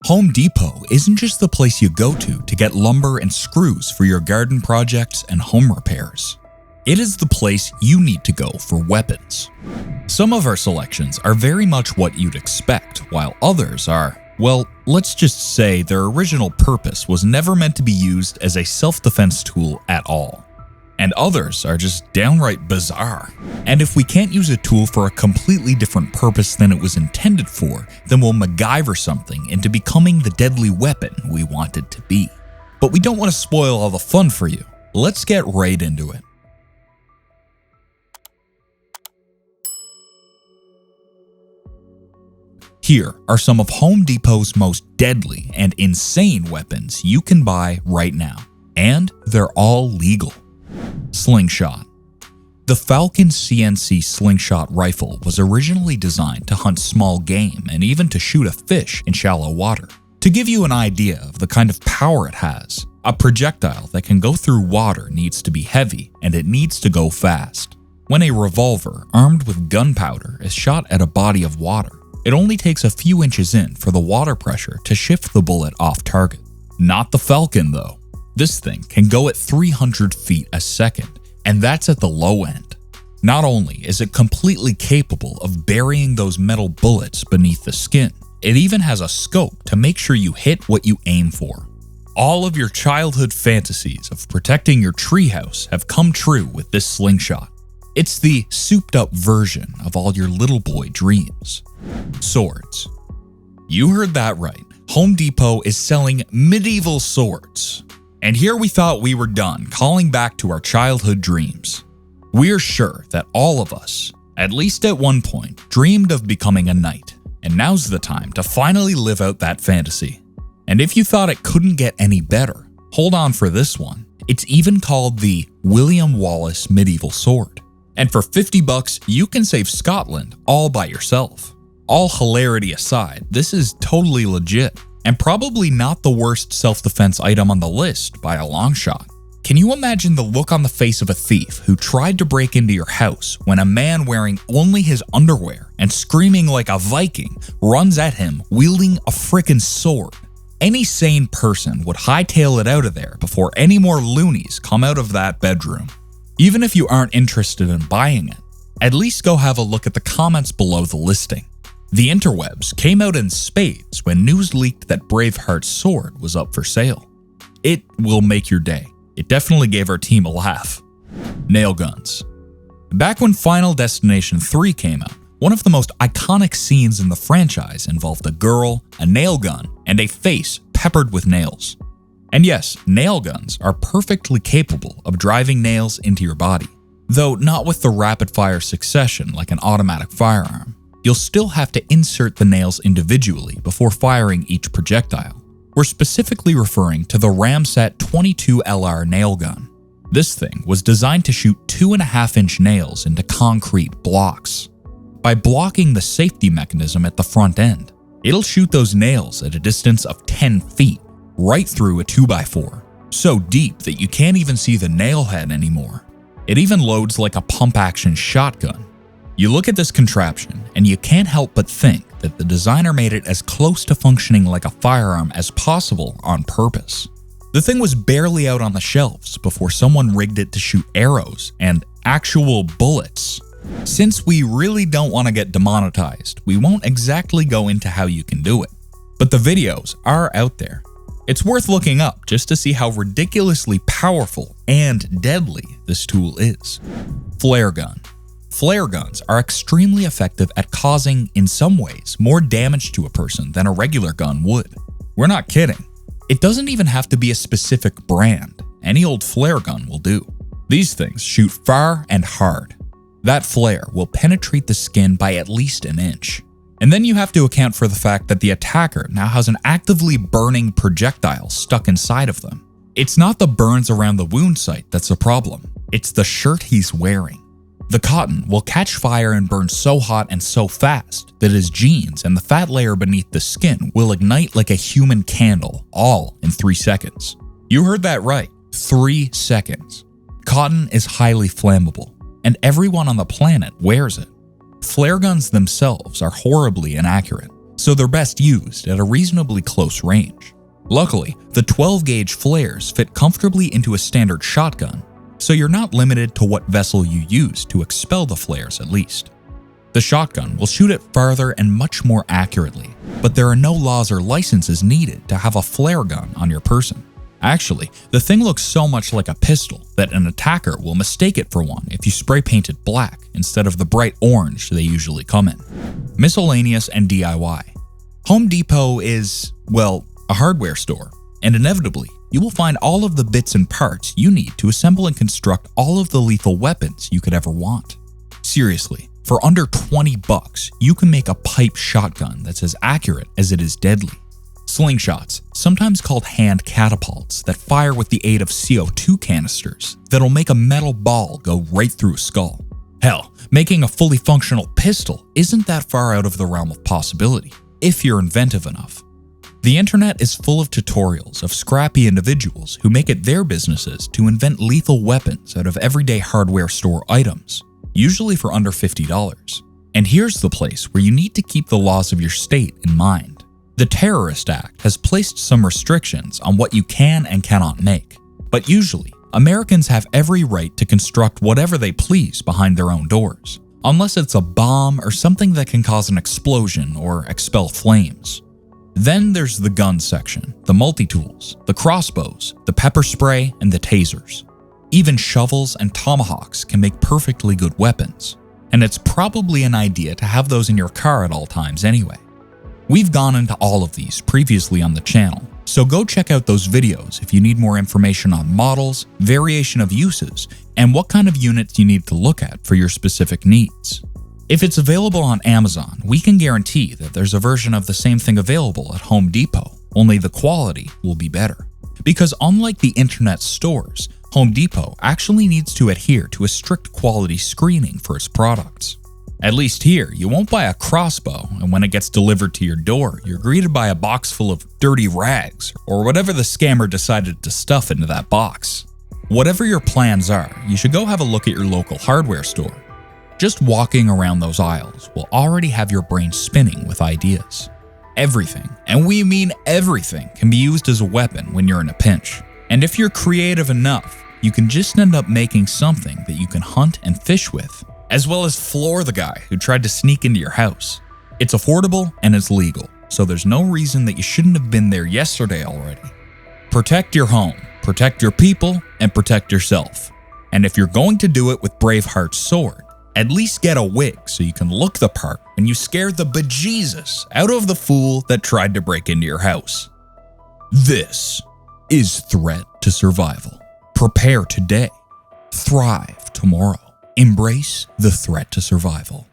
Home Depot isn't just the place you go to get lumber and screws for your garden projects and home repairs. It is the place you need to go for weapons. Some of our selections are very much what you'd expect, while others are, well, let's just say their original purpose was never meant to be used as a self-defense tool at all. And others are just downright bizarre. And if we can't use a tool for a completely different purpose than it was intended for, then we'll MacGyver something into becoming the deadly weapon we want it to be. But we don't want to spoil all the fun for you. Let's get right into it. Here are some of Home Depot's most deadly and insane weapons you can buy right now. And they're all legal. Slingshot. The Falcon CNC Slingshot rifle was originally designed to hunt small game and even to shoot a fish in shallow water. To give you an idea of the kind of power it has, a projectile that can go through water needs to be heavy and it needs to go fast. When a revolver armed with gunpowder is shot at a body of water, it only takes a few inches in for the water pressure to shift the bullet off target. Not the Falcon though. This thing can go at 300 feet a second, and that's at the low end. Not only is it completely capable of burying those metal bullets beneath the skin, it even has a scope to make sure you hit what you aim for. All of your childhood fantasies of protecting your treehouse have come true with this slingshot. It's the souped-up version of all your little boy dreams. Swords. You heard that right. Home Depot is selling medieval swords. And here we thought we were done calling back to our childhood dreams. We're sure that all of us, at least at one point, dreamed of becoming a knight, and now's the time to finally live out that fantasy. And if you thought it couldn't get any better, hold on for this one. It's even called the William Wallace Medieval Sword. And for $50, you can save Scotland all by yourself. All hilarity aside, this is totally legit. And probably not the worst self-defense item on the list by a long shot. Can you imagine the look on the face of a thief who tried to break into your house when a man wearing only his underwear and screaming like a Viking runs at him wielding a frickin' sword? Any sane person would hightail it out of there before any more loonies come out of that bedroom. Even if you aren't interested in buying it, at least go have a look at the comments below the listing. The interwebs came out in spades when news leaked that Braveheart's sword was up for sale. It will make your day. It definitely gave our team a laugh. Nail guns. Back when Final Destination 3 came out, one of the most iconic scenes in the franchise involved a girl, a nail gun, and a face peppered with nails. And yes, nail guns are perfectly capable of driving nails into your body, though not with the rapid-fire succession like an automatic firearm. You'll still have to insert the nails individually before firing each projectile. We're specifically referring to the Ramsat 22LR nail gun. This thing was designed to shoot 2.5-inch nails into concrete blocks. By blocking the safety mechanism at the front end, it'll shoot those nails at a distance of 10 feet, right through a 2x4, so deep that you can't even see the nail head anymore. It even loads like a pump-action shotgun. You look at this contraption, and you can't help but think that the designer made it as close to functioning like a firearm as possible on purpose. The thing was barely out on the shelves before someone rigged it to shoot arrows and actual bullets. Since we really don't want to get demonetized, we won't exactly go into how you can do it. But the videos are out there. It's worth looking up just to see how ridiculously powerful and deadly this tool is. Flare gun. Flare guns are extremely effective at causing, in some ways, more damage to a person than a regular gun would. We're not kidding. It doesn't even have to be a specific brand. Any old flare gun will do. These things shoot far and hard. That flare will penetrate the skin by at least an inch. And then you have to account for the fact that the attacker now has an actively burning projectile stuck inside of them. It's not the burns around the wound site that's a problem. It's the shirt he's wearing. The cotton will catch fire and burn so hot and so fast that his jeans and the fat layer beneath the skin will ignite like a human candle, all in 3 seconds. You heard that right, 3 seconds. Cotton is highly flammable, and everyone on the planet wears it. Flare guns themselves are horribly inaccurate, so they're best used at a reasonably close range. Luckily, the 12-gauge flares fit comfortably into a standard shotgun, so you're not limited to what vessel you use to expel the flares at least. The shotgun will shoot it farther and much more accurately, but there are no laws or licenses needed to have a flare gun on your person. Actually, the thing looks so much like a pistol that an attacker will mistake it for one if you spray paint it black instead of the bright orange they usually come in. Miscellaneous and DIY. Home Depot is, well, a hardware store, and inevitably, you will find all of the bits and parts you need to assemble and construct all of the lethal weapons you could ever want. Seriously, for under $20, you can make a pipe shotgun that's as accurate as it is deadly. Slingshots, sometimes called hand catapults that fire with the aid of CO2 canisters that'll make a metal ball go right through a skull. Hell, making a fully functional pistol isn't that far out of the realm of possibility, if you're inventive enough. The internet is full of tutorials of scrappy individuals who make it their businesses to invent lethal weapons out of everyday hardware store items, usually for under $50. And here's the place where you need to keep the laws of your state in mind. The Terrorist Act has placed some restrictions on what you can and cannot make, but usually, Americans have every right to construct whatever they please behind their own doors, unless it's a bomb or something that can cause an explosion or expel flames. Then there's the gun section, the multi-tools, the crossbows, the pepper spray, and the tasers. Even shovels and tomahawks can make perfectly good weapons, and it's probably an idea to have those in your car at all times anyway. We've gone into all of these previously on the channel, so go check out those videos if you need more information on models, variation of uses, and what kind of units you need to look at for your specific needs. If it's available on Amazon, we can guarantee that there's a version of the same thing available at Home Depot, only the quality will be better. Because unlike the internet stores, Home Depot actually needs to adhere to a strict quality screening for its products. At least here, you won't buy a crossbow, and when it gets delivered to your door, you're greeted by a box full of dirty rags, or whatever the scammer decided to stuff into that box. Whatever your plans are, you should go have a look at your local hardware store. Just walking around those aisles will already have your brain spinning with ideas. Everything, and we mean everything, can be used as a weapon when you're in a pinch. And if you're creative enough, you can just end up making something that you can hunt and fish with, as well as floor the guy who tried to sneak into your house. It's affordable and it's legal, so there's no reason that you shouldn't have been there yesterday already. Protect your home, protect your people, and protect yourself. And if you're going to do it with Braveheart's sword, at least get a wig so you can look the part when you scare the bejesus out of the fool that tried to break into your house. This is Threat to Survival. Prepare today. Thrive tomorrow. Embrace the threat to survival.